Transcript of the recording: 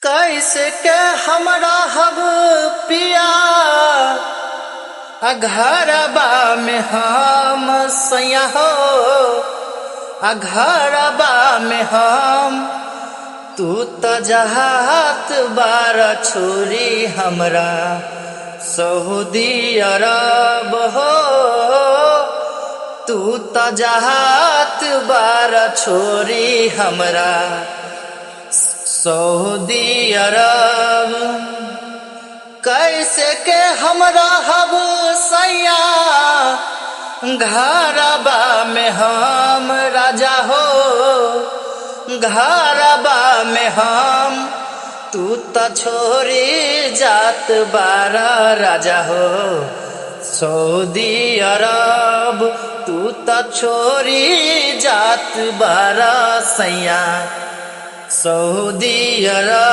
कैसे के हमरा हब पिया घरबा में हम सैया हो घरबा में हम तू तो जहात बार छोरी हमरा सऊदी अरब हो तू तो जहात बार छोरी हमरा सऊदी अरब। कैसे के हमरा हब सैया घरबा में हम राजा हो घरबा में हम तू तो छोरी जात बारा राजा हो सऊदी अरब तू तो छोरी जात बारा सैया सऊदी अरब।